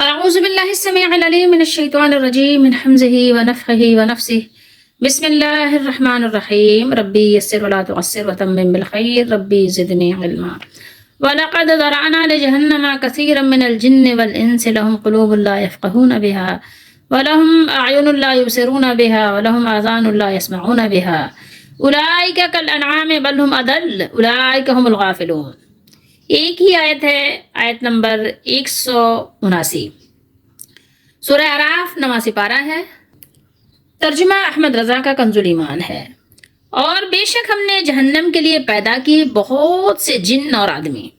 أعوذ بالله السميع العليم من الشيطان الرجيم من حمزه ونفخه ونفسه. بسم الله الرحمن الرحيم. ربي يسر ولا تعسر وتمم بالخير. ربي زدني علما. ولقد ذرأنا لجهنم كثيرا من الجن والإنس لهم قلوب لا يفقهون بها ولهم أعين لا يبصرون بها ولهم آذان لا يسمعون بها أولئك كالأنعام بل هم أضل أولئك هم الغافلون. ایک ہی آیت ہے، آیت نمبر 179، سورہ اعراف 90 پارہ ہے۔ ترجمہ احمد رضا کا کنز ایمان ہے۔ اور بے شک ہم نے جہنم کے لیے پیدا کیے بہت سے جن اور آدمی،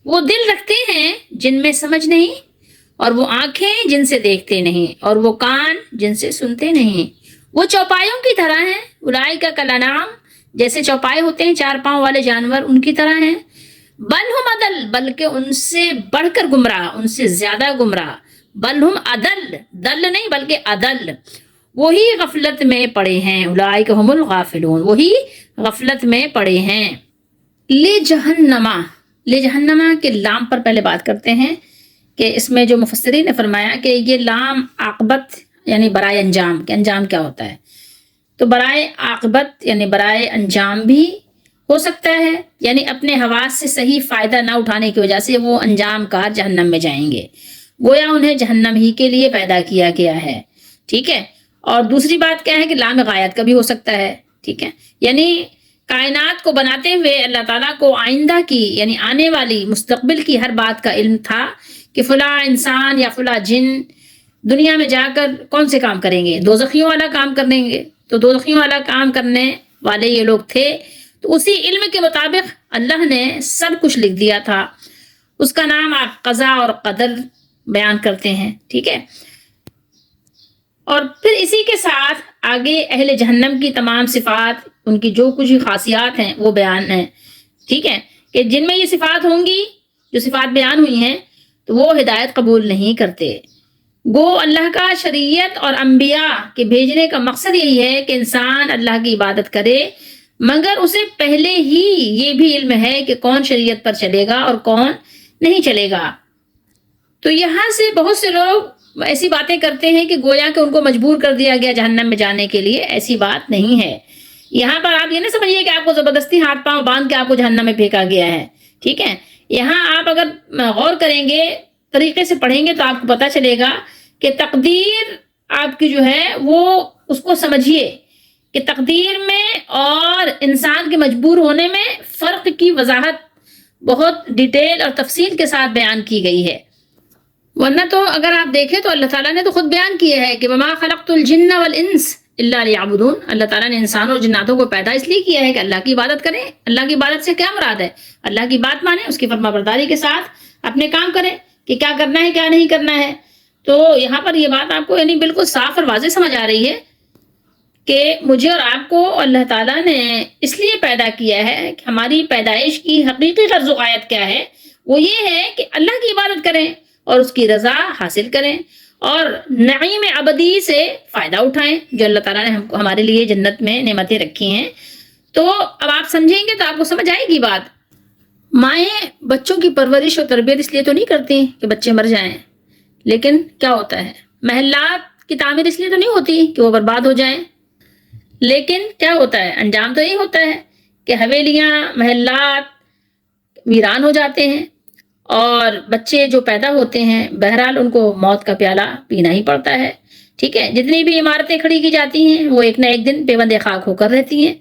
وہ دل رکھتے ہیں جن میں سمجھ نہیں، اور وہ آنکھیں جن سے دیکھتے نہیں، اور وہ کان جن سے سنتے نہیں، وہ چوپایوں کی طرح ہیں۔ اولئک کالانعام، جیسے چوپائے ہوتے ہیں 4 پاؤں والے جانور، ان کی طرح ہیں۔ بل ہم عدل، بلکہ ان سے بڑھ کر گمراہ، ان سے زیادہ گمراہ۔ بل ہم عدل، دل نہیں بلکہ عدل، وہی غفلت میں پڑے ہیں۔ اولئک هم الغافلون، وہی غفلت میں پڑے ہیں۔ لجہنما کے لام پر پہلے بات کرتے ہیں کہ اس میں جو مفسرین نے فرمایا کہ یہ لام عاقبت یعنی برائے انجام، کہ انجام کیا ہوتا ہے، تو برائے عاقبت یعنی برائے انجام بھی ہو سکتا ہے، یعنی اپنے حواس سے صحیح فائدہ نہ اٹھانے کی وجہ سے وہ انجام کار جہنم میں جائیں گے، گویا انہیں جہنم ہی کے لیے پیدا کیا گیا ہے۔ ٹھیک ہے، اور دوسری بات کیا ہے کہ لام غایت کا بھی ہو سکتا ہے۔ ٹھیک ہے، یعنی کائنات کو بناتے ہوئے اللہ تعالیٰ کو آئندہ کی یعنی آنے والی مستقبل کی ہر بات کا علم تھا کہ فلاں انسان یا فلاں جن دنیا میں جا کر کون سے کام کریں گے، دوزخیوں والا کام کریں گے، تو دوزخیوں والا کام کرنے والے یہ لوگ تھے۔ تو اسی علم کے مطابق اللہ نے سب کچھ لکھ دیا تھا، اس کا نام آپ قضا اور قدر بیان کرتے ہیں۔ ٹھیک ہے، اور پھر اسی کے ساتھ آگے اہل جہنم کی تمام صفات، ان کی جو کچھ خاصیات ہیں وہ بیان ہیں۔ ٹھیک ہے، کہ جن میں یہ صفات ہوں گی، جو صفات بیان ہوئی ہیں، تو وہ ہدایت قبول نہیں کرتے۔ گو اللہ کا شریعت اور انبیاء کے بھیجنے کا مقصد یہی ہے کہ انسان اللہ کی عبادت کرے، مگر اسے پہلے ہی یہ بھی علم ہے کہ کون شریعت پر چلے گا اور کون نہیں چلے گا۔ تو یہاں سے بہت سے لوگ ایسی باتیں کرتے ہیں کہ گویا کہ ان کو مجبور کر دیا گیا جہنم میں جانے کے لیے، ایسی بات نہیں ہے۔ یہاں پر آپ یہ نہ سمجھیے کہ آپ کو زبردستی ہاتھ پاؤں باندھ کے آپ کو جہنم میں پھینکا گیا ہے۔ ٹھیک ہے، یہاں آپ اگر غور کریں گے، طریقے سے پڑھیں گے تو آپ کو پتہ چلے گا کہ تقدیر آپ کی جو ہے وہ اس کو سمجھیے کہ تقدیر میں اور انسان کے مجبور ہونے میں فرق کی وضاحت بہت ڈیٹیل اور تفصیل کے ساتھ بیان کی گئی ہے۔ ورنہ تو اگر آپ دیکھیں تو اللہ تعالیٰ نے تو خود بیان کیا ہے کہ وما خلقت الجن والانس الا لیعبدون، اللہ تعالیٰ نے انسانوں اور جناتوں کو پیدا اس لیے کیا ہے کہ اللہ کی عبادت کریں۔ اللہ کی عبادت سے کیا مراد ہے؟ اللہ کی بات مانیں، اس کی فرما برداری کے ساتھ اپنے کام کریں کہ کیا کرنا ہے کیا نہیں کرنا ہے۔ تو یہاں پر یہ بات آپ کو یعنی بالکل صاف اور واضح سمجھ آ رہی ہے کہ مجھے اور آپ کو اللہ تعالیٰ نے اس لیے پیدا کیا ہے کہ ہماری پیدائش کی حقیقی غرض و غایت کیا ہے، وہ یہ ہے کہ اللہ کی عبادت کریں اور اس کی رضا حاصل کریں اور نعیم ابدی سے فائدہ اٹھائیں جو اللہ تعالیٰ نے ہمارے لیے جنت میں نعمتیں رکھی ہیں۔ تو اب آپ سمجھیں گے تو آپ کو سمجھ آئے گی بات۔ مائیں بچوں کی پرورش اور تربیت اس لیے تو نہیں کرتی کہ بچے مر جائیں، لیکن کیا ہوتا ہے، محلات کی تعمیر اس لیے تو نہیں ہوتی کہ وہ برباد ہو جائیں، لیکن کیا ہوتا ہے، انجام تو یہی ہوتا ہے کہ حویلیاں محلات ویران ہو جاتے ہیں اور بچے جو پیدا ہوتے ہیں بہرحال ان کو موت کا پیالہ پینا ہی پڑتا ہے۔ ٹھیک ہے، جتنی بھی عمارتیں کھڑی کی جاتی ہیں وہ ایک نہ ایک دن پیوند خاک ہو کر رہتی ہیں۔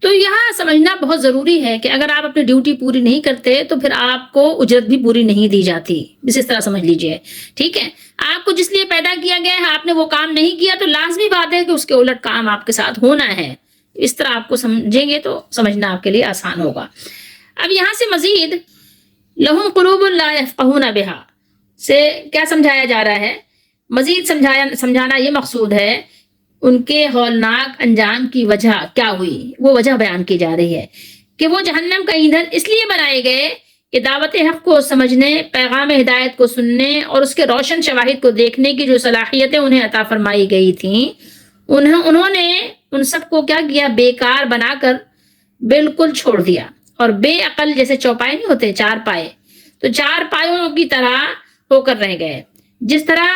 تو یہاں سمجھنا بہت ضروری ہے کہ اگر آپ اپنی ڈیوٹی پوری نہیں کرتے تو پھر آپ کو اجرت بھی پوری نہیں دی جاتی، اس طرح سمجھ لیجئے۔ ٹھیک ہے، آپ کو جس لیے پیدا کیا گیا ہے آپ نے وہ کام نہیں کیا تو لازمی بات ہے کہ اس کے الٹ کام آپ کے ساتھ ہونا ہے۔ اس طرح آپ کو سمجھیں گے تو سمجھنا آپ کے لیے آسان ہوگا۔ اب یہاں سے مزید لہم قلوب لا یفقہون بہا سے کیا سمجھایا جا رہا ہے، مزید سمجھانا یہ مقصود ہے ان کے ہولناک انجام کی وجہ کیا ہوئی، وہ وجہ بیان کی جا رہی ہے کہ وہ جہنم کا ایندھن اس لیے بنائے گئے کہ دعوت حق کو سمجھنے، پیغام ہدایت کو سننے اور اس کے روشن شواہد کو دیکھنے کی جو صلاحیتیں انہیں عطا فرمائی گئی تھیں، انہوں نے ان سب کو کیا کیا، بیکار بنا کر بالکل چھوڑ دیا، اور بے عقل جیسے چوپائے نہیں ہوتے 4 پائے، تو 4 پایوں کی طرح ہو کر رہ گئے۔ جس طرح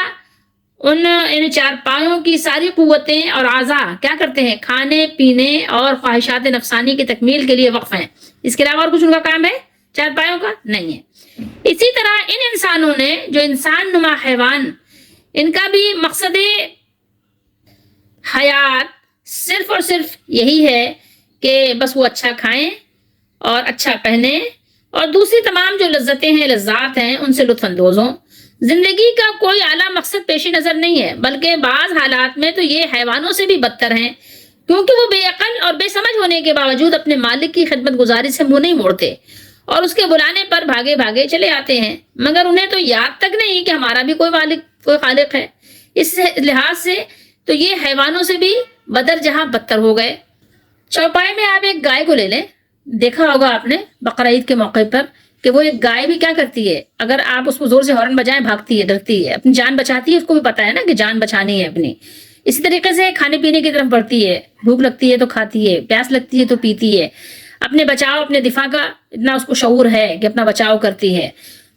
ان چار پایوں کی ساری قوتیں اور اعضاء کیا کرتے ہیں؟ کھانے پینے اور خواہشات نفسانی کی تکمیل کے لیے وقف ہیں، اس کے علاوہ اور کچھ ان کا کام ہے چار پایوں کا؟ نہیں ہے۔ اسی طرح ان انسانوں نے جو انسان نما حیوان، ان کا بھی مقصد حیات صرف اور صرف یہی ہے کہ بس وہ اچھا کھائیں اور اچھا پہنیں اور دوسری تمام جو لذتیں ہیں، لذات ہیں، ان سے لطف اندوز ہوں۔ زندگی کا کوئی اعلیٰ مقصد پیش نظر نہیں ہے، بلکہ بعض حالات میں تو یہ حیوانوں سے بھی بدتر ہیں، کیونکہ وہ بے عقل اور بے سمجھ ہونے کے باوجود اپنے مالک کی خدمت گزاری سے منہ نہیں موڑتے اور اس کے بلانے پر بھاگے بھاگے چلے آتے ہیں، مگر انہیں تو یاد تک نہیں کہ ہمارا بھی کوئی مالک، کوئی خالق ہے۔ اس لحاظ سے تو یہ حیوانوں سے بھی بدر جہاں بدتر ہو گئے۔ چوپائے میں آپ ایک گائے کو لے لیں، دیکھا ہوگا آپ نے بقرہ عید کے موقع پر کہ وہ ایک گائے بھی کیا کرتی ہے، اگر آپ اس کو زور سے ہارن بجائیں بھاگتی ہے، ڈرتی ہے، اپنی جان بچاتی ہے، اس کو بھی پتا ہے نا کہ جان بچانی ہے اپنی۔ اسی طریقے سے کھانے پینے کی طرف بڑھتی ہے، بھوک لگتی ہے تو کھاتی ہے، پیاس لگتی ہے تو پیتی ہے، اپنے بچاؤ اپنے دفاع کا اتنا اس کو شعور ہے کہ اپنا بچاؤ کرتی ہے۔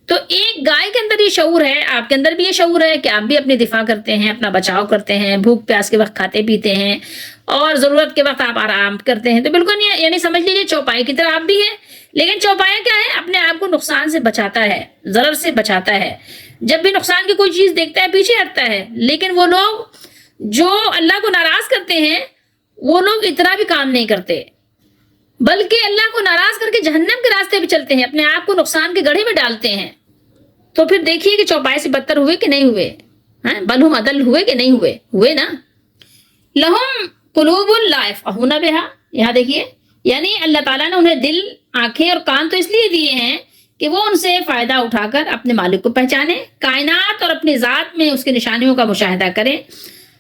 تو ایک گائے کے اندر یہ شعور ہے، آپ کے اندر بھی یہ شعور ہے کہ آپ بھی اپنی دفاع کرتے ہیں، اپنا بچاؤ کرتے ہیں، بھوک پیاس کے وقت کھاتے پیتے ہیں اور ضرورت کے وقت آپ آرام کرتے ہیں۔ تو بالکل یعنی سمجھ لیجیے چوپائے کی طرح آپ بھی ہیں، لیکن چوپایا کیا ہے؟ اپنے آپ کو نقصان سے بچاتا ہے، ضرر سے بچاتا ہے، جب بھی نقصان کی کوئی چیز دیکھتا ہے پیچھے ہٹتا ہے۔ لیکن وہ لوگ جو اللہ کو ناراض کرتے ہیں وہ لوگ اتنا بھی کام نہیں کرتے، بلکہ اللہ کو ناراض کر کے جہنم کے راستے پہ چلتے ہیں، اپنے آپ کو نقصان کے گڑھے میں ڈالتے ہیں۔ تو پھر دیکھیے کہ چوپائے سے بدتر ہوئے کہ نہیں ہوئے، بل ہم عدل ہوئے کہ نہیں ہوئے؟ ہوئے نا۔ لہم قلوب لا یفقہون بہا، یہاں دیکھیے، یعنی اللہ تعالیٰ نے انہیں دل، آنکھیں اور کان تو اس لیے دیے ہیں کہ وہ ان سے فائدہ اٹھا کر اپنے مالک کو پہچانے، کائنات اور اپنی ذات میں اس کی نشانیوں کا مشاہدہ کریں،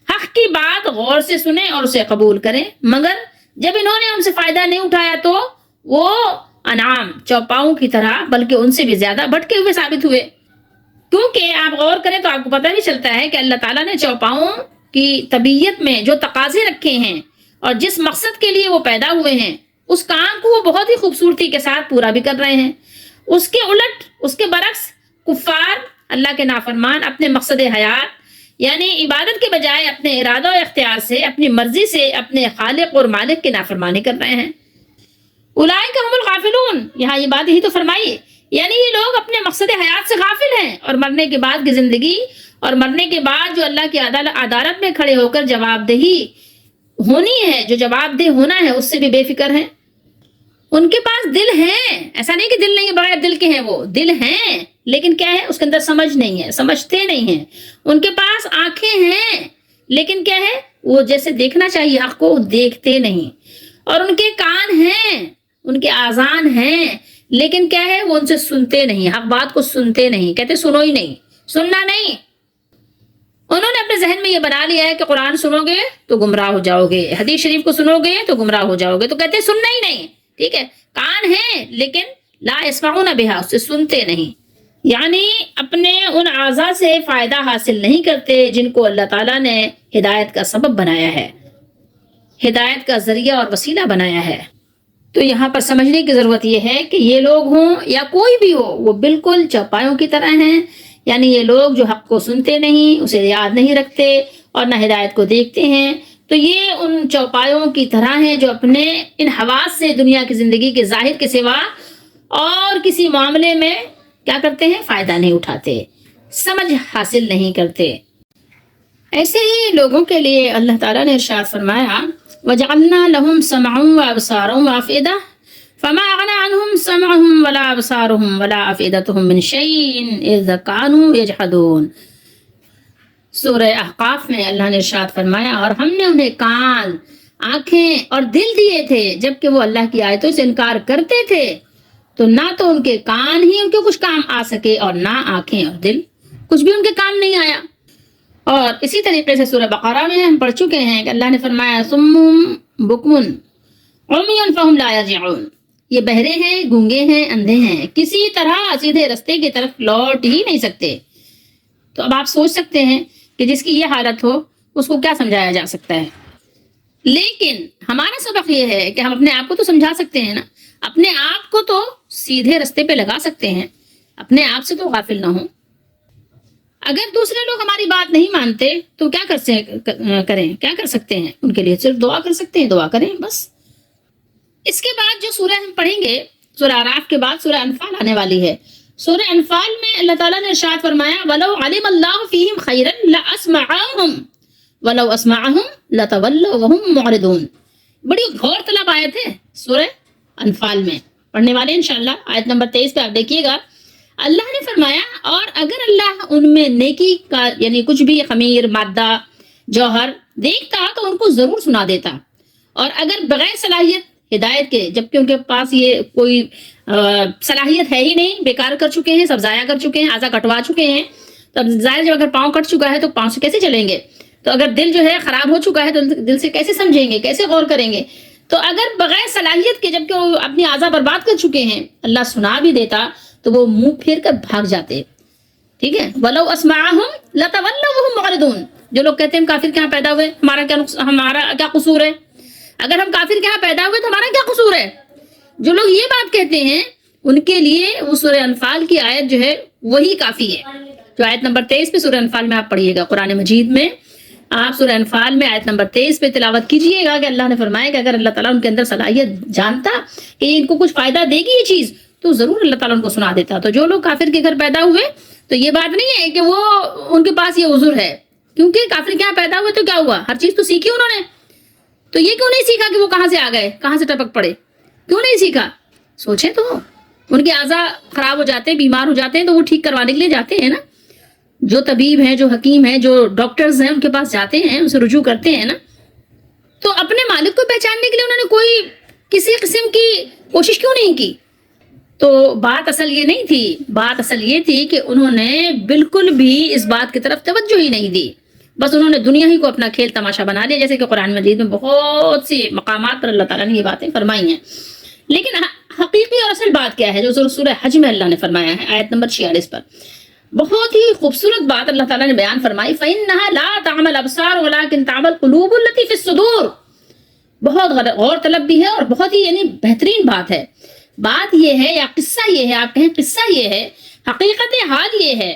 حق کی بات غور سے سنیں اور اسے قبول کریں، مگر جب انہوں نے ان سے فائدہ نہیں اٹھایا تو وہ انعام، چوپاؤں کی طرح بلکہ ان سے بھی زیادہ بھٹکے ہوئے ثابت ہوئے۔ کیونکہ آپ غور کریں تو آپ کو پتہ بھی چلتا ہے کہ اللہ تعالیٰ نے چوپاؤں کی طبیعت میں جو تقاضے رکھے ہیں اور جس مقصد کے لیے وہ پیدا ہوئے ہیں، اس کام کو وہ بہت ہی خوبصورتی کے ساتھ پورا بھی کر رہے ہیں۔ اس کے الٹ، اس کے برعکس، کفار، اللہ کے نافرمان اپنے مقصد حیات یعنی عبادت کے بجائے اپنے ارادہ و اختیار سے، اپنی مرضی سے اپنے خالق اور مالک کی نافرمانی کر رہے ہیں۔ اولئک هم الغافلون، یہاں یہ بات ہی تو فرمائی، یعنی یہ لوگ اپنے مقصد حیات سے غافل ہیں اور مرنے کے بعد کی زندگی اور مرنے کے بعد جو اللہ کی عدالت میں کھڑے ہو کر جواب دہی ہونی ہے، جو جواب دہ ہونا ہے، اس سے بھی بے فکر ہیں۔ ان کے پاس دل ہیں، ایسا نہیں کہ دل نہیں ہے، بغیر دل کے ہیں، وہ دل ہیں لیکن کیا ہے؟ اس کے اندر سمجھ نہیں ہے، سمجھتے نہیں ہیں۔ ان کے پاس آنکھیں ہیں لیکن کیا ہے؟ وہ جیسے دیکھنا چاہیے حق کو دیکھتے نہیں، اور ان کے کان ہیں، ان کے آذان ہیں لیکن کیا ہے؟ وہ ان سے سنتے نہیں، حق بات کو سنتے نہیں، کہتے سنو ہی نہیں، سننا نہیں۔ انہوں نے اپنے ذہن میں یہ بنا لیا ہے کہ قرآن سنو گے تو گمراہ ہو جاؤ گے، حدیث شریف کو سنو گے تو گمراہ ہو جاؤ گے، تو کہتے سننا ہی نہیں۔ ٹھیک ہے، کان ہیں لیکن لا یسمعون بہا، اس سے سنتے نہیں، یعنی اپنے ان اعضاء سے فائدہ حاصل نہیں کرتے جن کو اللہ تعالیٰ نے ہدایت کا سبب بنایا ہے، ہدایت کا ذریعہ اور وسیلہ بنایا ہے۔ تو یہاں پر سمجھنے کی ضرورت یہ ہے کہ یہ لوگ ہوں یا کوئی بھی ہو، وہ بالکل چوپایوں کی طرح ہیں، یعنی یہ لوگ جو حق کو سنتے نہیں، اسے یاد نہیں رکھتے اور نہ ہدایت کو دیکھتے ہیں، تو یہ ان چوپایوں کی طرح ہیں جو اپنے ان حواس سے دنیا کی زندگی کے ظاہر کے سوا اور کسی معاملے میں کیا کرتے ہیں؟ فائدہ نہیں اٹھاتے، سمجھ حاصل نہیں کرتے۔ ایسے ہی لوگوں کے لیے اللہ تعالیٰ نے ارشاد فرمایا وَجَعَلْنَا لَهُمْ سَمْعًا وَأَبْصَارًا وَأَفْئِدَةً فَمَا أَغْنَىٰ عَنْهُمْ سَمْعُهُمْ وَلَا أَبْصَارُهُمْ وَلَا أَفْئِدَتُهُمْ مِنْ شَيْءٍ إِذْ كَانُوا يَجْحَدُونَ۔ سورہ احقاف میں اللہ نے ارشاد فرمایا اور ہم نے انہیں کان، آنکھیں اور دل دیے تھے جبکہ وہ اللہ کی آیتوں سے انکار کرتے تھے، تو نہ تو ان کے کان ہی ان کے کچھ کام آ سکے اور نہ آنکھیں اور دل، کچھ بھی ان کے کام نہیں آیا۔ اور اسی طریقے سے سورہ بقرہ میں ہم پڑھ چکے ہیں کہ اللہ نے فرمایا صم بکم عمی فہم لا یرجعون، یہ بہرے ہیں، گونگے ہیں، اندھے ہیں، کسی طرح سیدھے رستے کی طرف لوٹ ہی نہیں سکتے۔ تو اب آپ سوچ سکتے ہیں کہ جس کی یہ حالت ہو اس کو کیا سمجھایا جا سکتا ہے، لیکن ہمارا سبق یہ ہے کہ ہم اپنے آپ کو تو سمجھا سکتے ہیں نا، اپنے آپ کو تو سیدھے رستے پہ لگا سکتے ہیں، اپنے آپ سے تو غافل نہ ہوں۔ اگر دوسرے لوگ ہماری بات نہیں مانتے تو کیا کیا کر سکتے ہیں؟ ان کے لیے صرف دعا کر سکتے ہیں، دعا کریں بس۔ اس کے بعد جو سورہ ہم پڑھیں گے، سورہ اعراف کے بعد سورہ انفال آنے والی ہے۔ سورہ انفال میں اللہ تعالیٰ نے ارشاد فرمایا وَلَوْ عَلِمَ اللَّهُ فِيهِمْ خَيْرًا لَأَسْمَعَهُمْ وَلَوْ أَسْمَعَهُمْ لَتَوَلَّوْا وَهُمْ مُعْرِضُونَ۔ بڑی غور طلب آیت ہے سورہ انفال میں، پڑھنے والے انشاءاللہ آیت نمبر 23 پہ آپ دیکھیے گا۔ اللہ نے فرمایا اور اگر اللہ ان میں نیکی کا یعنی کچھ بھی خمیر، مادہ، جوہر دیکھتا تو ان کو ضرور سنا دیتا، اور اگر بغیر صلاحیت ہدایت کے، جبکہ ان کے پاس یہ کوئی صلاحیت ہے ہی نہیں، بیکار کر چکے ہیں، سب ضائع کر چکے ہیں، اعضا کٹوا چکے ہیں، تو ظاہر جب اگر پاؤں کٹ چکا ہے تو پاؤں سے کیسے چلیں گے؟ تو اگر دل جو ہے خراب ہو چکا ہے تو دل سے کیسے سمجھیں گے، کیسے غور کریں گے؟ تو اگر بغیر صلاحیت کے جبکہ وہ اپنی اعضا برباد کر چکے ہیں اللہ سنا بھی دیتا تو وہ منہ پھیر کر بھاگ جاتے، ٹھیک ہے۔ وَلَوْ أَسْمَعَهُمْ لَتَوَلَّوْا وَهُمْ مُعْرِضُونَ۔ جو لوگ کہتے ہیں ہم کافر کے ہاں پیدا ہوئے، ہمارا کیا قصور ہے؟ اگر ہم کافر کے ہاں پیدا ہوئے تو ہمارا کیا قصور ہے؟ جو لوگ یہ بات کہتے ہیں ان کے لیے وہ سورہ انفال کی آیت جو ہے وہی کافی ہے، جو آیت نمبر 23 پہ سورہ انفال میں آپ پڑھیے گا، قرآن مجید میں آپ سورہ انفال میں آیت نمبر 23 پہ تلاوت کیجئے گا کہ اللہ نے فرمایا کہ اگر اللہ تعالیٰ ان کے اندر صلاحیت جانتا کہ ان کو کچھ فائدہ دے گی یہ چیز تو ضرور اللہ تعالیٰ ان کو سنا دیتا۔ تو جو لوگ کافر کے گھر پیدا ہوئے تو یہ بات نہیں ہے کہ وہ ان کے پاس یہ عذر ہے، کیونکہ کافر کے یہاں پیدا ہوئے تو کیا ہوا؟ ہر چیز تو سیکھی انہوں نے، تو یہ کیوں نہیں سیکھا کہ وہ کہاں سے آ گئے، کہاں سے ٹپک پڑے؟ کیوں نہیں سیکھا؟ سوچیں تو، ان کے اعضاء خراب ہو جاتے ہیں، بیمار ہو جاتے ہیں تو وہ ٹھیک کروانے کے لیے جاتے ہیں نا، جو طبیب ہیں، جو حکیم ہیں، جو ڈاکٹرز ہیں ان کے پاس جاتے ہیں، ان سے رجوع کرتے ہیں نا۔ تو اپنے مالک کو پہچاننے کے لیے انہوں نے کوئی کسی قسم کی کوشش کیوں نہیں کی؟ تو بات اصل یہ نہیں تھی، بات اصل یہ تھی کہ انہوں نے بالکل بھی اس بات کی طرف توجہ ہی نہیں دی، بس انہوں نے دنیا ہی کو اپنا کھیل تماشا بنا لیا، جیسے کہ قرآن مجید میں بہت سی مقامات پر اللہ تعالیٰ نے یہ باتیں فرمائی ہیں۔ لیکن حقیقی اور اصل بات کیا ہے جو سورہ حج میں اللہ نے فرمایا ہے آیت نمبر 46 پر، بہت ہی خوبصورت بات اللہ تعالیٰ نے بیان فرمائی، فَإِنَّهَا لَا تَعْمَى الْأَبْصَارُ وَلَكِنْ تَعْمَى الْقُلُوبُ الَّتِي فِي الصُّدُورِ۔ بہت غور طلب بھی ہے اور بہت ہی یعنی بہترین بات ہے۔ بات یہ ہے یا قصہ یہ ہے، آپ کہیں قصہ یہ ہے، حقیقت حال یہ ہے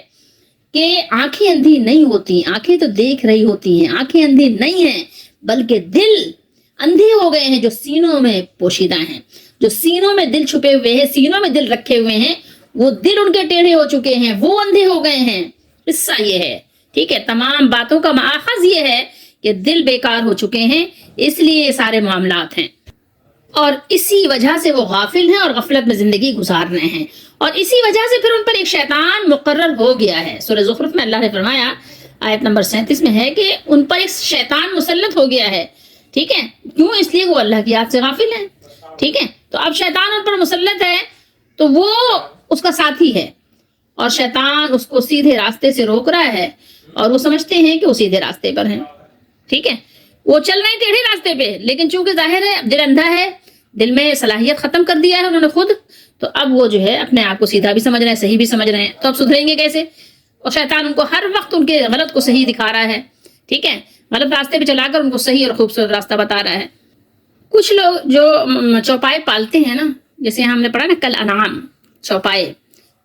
کہ آنکھیں اندھی نہیں ہوتی، آنکھیں تو دیکھ رہی ہوتی ہیں، آنکھیں اندھی نہیں ہیں، بلکہ دل اندھے ہو گئے ہیں جو سینوں میں پوشیدہ ہیں، جو سینوں میں دل چھپے ہوئے ہیں، سینوں میں دل رکھے ہوئے ہیں، وہ دل ان کے ٹیڑھے ہو چکے ہیں، وہ اندھے ہو گئے ہیں۔ قصہ یہ ہے، ٹھیک ہے، تمام باتوں کا مآخذ یہ ہے کہ دل بیکار ہو چکے ہیں، اس لیے یہ سارے معاملات ہیں، اور اسی وجہ سے وہ غافل ہیں اور غفلت میں زندگی گزار رہے ہیں، اور اسی وجہ سے پھر ان پر ایک شیطان مقرر ہو گیا ہے۔ سورہ زخرف میں اللہ نے فرمایا آیت نمبر 37 میں ہے کہ ان پر ایک شیطان مسلط ہو گیا ہے، ٹھیک ہے، کیوں؟ اس لیے وہ اللہ کی یاد سے غافل ہیں، ٹھیک ہے۔ تو اب شیطان ان پر مسلط ہے تو وہ اس کا ساتھی ہے، اور شیطان اس کو سیدھے راستے سے روک رہا ہے، اور وہ سمجھتے ہیں کہ وہ سیدھے راستے پر ہیں، ٹھیک ہے، وہ چل رہے ہیں ٹیڑھے راستے پہ، لیکن چونکہ ظاہر ہے دل اندھا ہے، دل میں صلاحیت ختم کر دیا ہے انہوں نے خود، تو اب وہ جو ہے اپنے آپ کو سیدھا بھی سمجھ رہے ہیں، صحیح بھی سمجھ رہے ہیں، تو اب سدھریں گے کیسے؟ اور شیطان ان کو ہر وقت ان کے غلط کو صحیح دکھا رہا ہے، ٹھیک ہے، غلط راستے پہ چلا کر ان کو صحیح اور خوبصورت راستہ بتا رہا ہے۔ کچھ لوگ جو چوپائے پالتے ہیں نا، جیسے ہم نے پڑھا نا کل انعام، چوپائے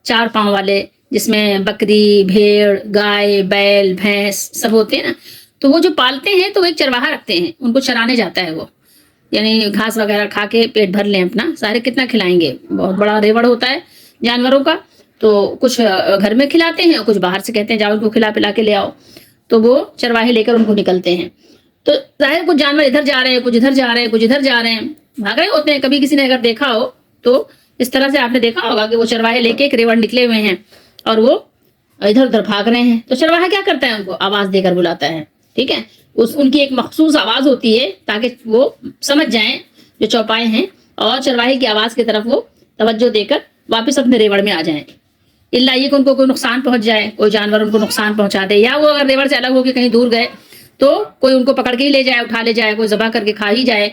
4 پاؤں والے، جس میں بکری، بھیڑ، گائے، بیل، بھینس سب ہوتے ہیں نا، تو وہ جو پالتے ہیں تو وہ ایک چرواہا رکھتے ہیں، ان کو چرانے جاتا ہے وہ، یعنی گھاس وغیرہ کھا کے پیٹ بھر لیں اپنا، سارے کتنا کھلائیں گے، بہت بڑا ریوڑ ہوتا ہے جانوروں کا، تو کچھ گھر میں کھلاتے ہیں اور کچھ باہر سے کہتے ہیں جاؤ ان کو کھلا پلا کے لے آؤ، تو وہ چرواہے لے کر ان کو نکلتے ہیں، تو ظاہر کچھ جانور ادھر جا رہے ہیں، کچھ ادھر جا رہے ہیں، کچھ ادھر جا رہے ہیں، بھاگ رہے ہوتے ہیں۔ کبھی کسی نے اگر دیکھا ہو تو اس طرح سے آپ نے دیکھا ہوگا کہ وہ چرواہے لے کے ایک ریوڑ نکلے ہوئے ہیں اور وہ ادھر ادھر بھاگ رہے ہیں، تو چرواہا کیا کرتا ہے؟ ان کو آواز دے کر بلاتا ہے، ٹھیک ہے، ان کی ایک مخصوص آواز ہوتی ہے تاکہ وہ سمجھ جائیں جو چوپائے ہیں، اور چرواہے کی آواز کی طرف وہ توجہ دے کر واپس اپنے ریوڑ میں آ جائیں، اللہ یہ کہ ان کو کوئی نقصان پہنچ جائے، کوئی جانور ان کو نقصان پہنچا دے، یا وہ اگر ریوڑ سے الگ ہو کے کہیں دور گئے تو کوئی ان کو پکڑ کے ہی لے جائے، اٹھا لے جائے، کوئی ذبح کر کے کھا ہی جائے،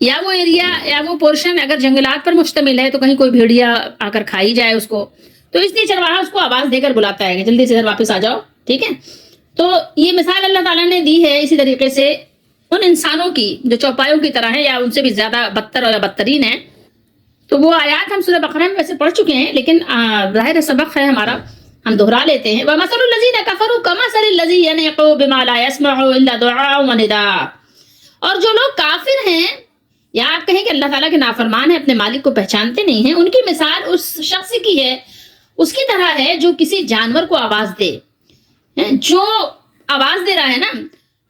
یا وہ ایریا یا وہ پورشن اگر جنگلات پر مشتمل ہے تو کہیں کوئی بھیڑیا آ کر کھا ہی جائے اس کو، تو اس لیے چرواہا اس کو آواز دے کر بلاتا ہے کہ جلدی سے ادھر واپس آ جاؤ، ٹھیک ہے۔ تو یہ مثال اللہ تعالیٰ نے دی ہے اسی طریقے سے ان انسانوں کی جو چوپایوں کی طرح ہیں یا ان سے بھی زیادہ بدتر اور بدترین ہیں۔ تو وہ آیات ہم سورہ بقرہ میں ویسے پڑھ چکے ہیں، لیکن ظاہر سبق ہے ہمارا، ہم دہرا لیتے ہیں وَمَثَلُ الَّذِينَ كَفَرُوا كَمَثَلِ الَّذِي يَنْعِقُ بِمَا لَا يَسْمَعُ إِلَّا دُعَاءً وَنِدَاءً. اور جو لوگ کافر ہیں یا آپ کہیں کہ اللہ تعالیٰ کے نافرمان ہیں، اپنے مالک کو پہچانتے نہیں ہیں، ان کی مثال اس شخص کی ہے، اس کی طرح ہے جو کسی جانور کو آواز دے. جو آواز دے رہا ہے نا،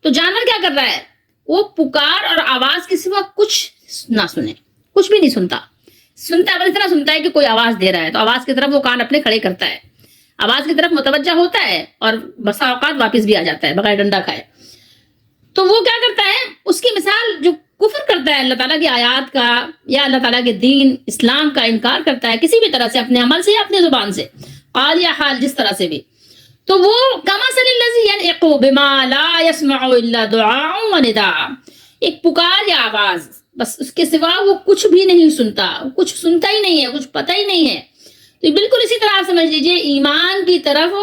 تو جانور کیا کر رہا ہے؟ وہ پکار اور آواز کے سوا کچھ نہ سنے، کچھ بھی نہیں سنتا. سنتا ہے بس اتنا سنتا ہے کہ کوئی آواز دے رہا ہے تو آواز کی طرف وہ کان اپنے کھڑے کرتا ہے، آواز کی طرف متوجہ ہوتا ہے اور بسا اوقات واپس بھی آ جاتا ہے بغیر ڈنڈا کھائے. تو وہ کیا کرتا ہے؟ اس کی مثال جو کفر کرتا ہے اللہ تعالیٰ کی آیات کا یا اللہ تعالیٰ کے دین اسلام کا انکار کرتا ہے کسی بھی طرح سے، اپنے عمل سے یا اپنی زبان سے، قال یا حال جس طرح سے بھی، تو وہ کمثل الذی ینعق بما لا یسمع الا دعاء ونداء، ایک پکار یا آواز، بس اس کے سوا وہ کچھ بھی نہیں سنتا، کچھ سنتا ہی نہیں ہے، کچھ پتہ ہی نہیں ہے. تو بالکل اسی طرح آپ سمجھ لیجئے ایمان کی طرف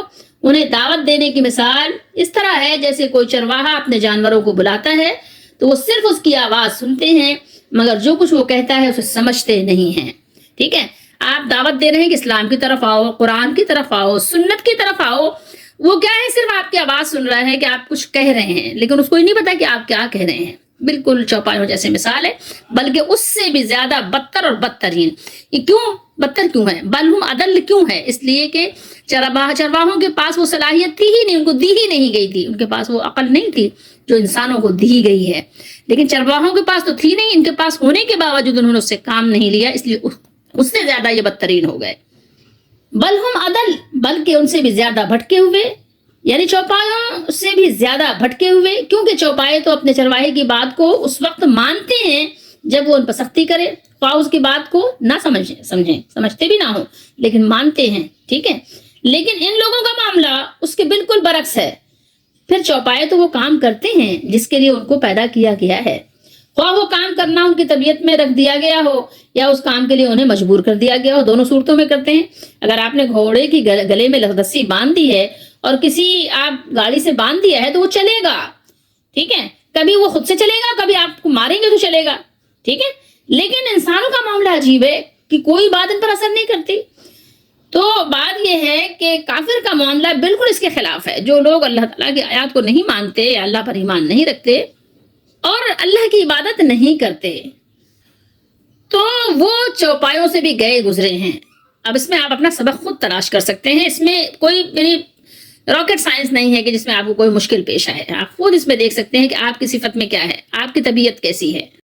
انہیں دعوت دینے کی مثال اس طرح ہے جیسے کوئی چرواہا اپنے جانوروں کو بلاتا ہے تو وہ صرف اس کی آواز سنتے ہیں مگر جو کچھ وہ کہتا ہے اسے سمجھتے نہیں ہیں. ٹھیک ہے، آپ دعوت دے رہے ہیں کہ اسلام کی طرف آؤ، قرآن کی طرف آؤ، سنت کی طرف آؤ، وہ کیا ہے؟ صرف آپ کی آواز سن رہا ہے کہ آپ کچھ کہہ رہے ہیں لیکن اس کو ہی نہیں پتا کہ آپ کیا کہہ رہے ہیں. بالکل چوپایوں جیسے مثال ہے، بلکہ اس سے بھی زیادہ بدتر اور بدترین. یہ کیوں بدتر کیوں ہے؟ بل ہم عدل کیوں ہے؟ اس لیے کہ چرواہوں کے پاس وہ صلاحیت تھی ہی نہیں، ان کو دی ہی نہیں گئی تھی، ان کے پاس وہ عقل نہیں تھی جو انسانوں کو دی گئی ہے. لیکن چرواہوں کے پاس تو تھی نہیں، ان کے پاس ہونے کے باوجود انہوں نے اس سے کام نہیں لیا، اس لیے اس سے زیادہ یہ بدترین ہو گئے. بل ہم عدل، بلکہ ان سے بھی زیادہ بھٹکے ہوئے، یعنی چوپایوں سے بھی زیادہ بھٹکے ہوئے، کیونکہ چوپائے تو اپنے چرواہے کی بات کو اس وقت مانتے ہیں جب وہ ان پر سختی کرے، خواہ اس کی بات کو نہ سمجھیں، سمجھتے بھی نہ ہوں لیکن مانتے ہیں. ٹھیک ہے، لیکن ان لوگوں کا معاملہ اس کے بالکل برعکس ہے. پھر چوپائے تو وہ کام کرتے ہیں جس کے لیے ان کو پیدا کیا گیا ہے، خواہ وہ کام کرنا ان کی طبیعت میں رکھ دیا گیا ہو یا اس کام کے لیے انہیں مجبور کر دیا گیا ہو، دونوں صورتوں میں کرتے ہیں. اگر آپ نے گھوڑے کی گلے میں رسی باندھ دی ہے اور کسی آپ گاڑی سے باندھ دیا ہے تو وہ چلے گا. ٹھیک ہے، کبھی وہ خود سے چلے گا، کبھی آپ کو ماریں گے تو چلے گا. ٹھیک ہے، لیکن انسانوں کا معاملہ عجیب ہے کہ کوئی بات ان پر اثر نہیں کرتی. تو بات یہ ہے کہ کافر کا معاملہ بالکل اس کے خلاف ہے. جو لوگ اللہ تعالیٰ کی آیات کو نہیں مانتے یا اللہ پر ایمان نہیں رکھتے اور اللہ کی عبادت نہیں کرتے تو وہ چوپایوں سے بھی گئے گزرے ہیں. اب اس میں آپ اپنا سبق خود تلاش کر سکتے ہیں، اس میں کوئی راکٹ سائنس نہیں ہے کہ جس میں آپ کو کوئی مشکل پیش آئے. آپ خود اس میں دیکھ سکتے ہیں کہ آپ کی صفت میں کیا ہے، آپ کی طبیعت کیسی ہے.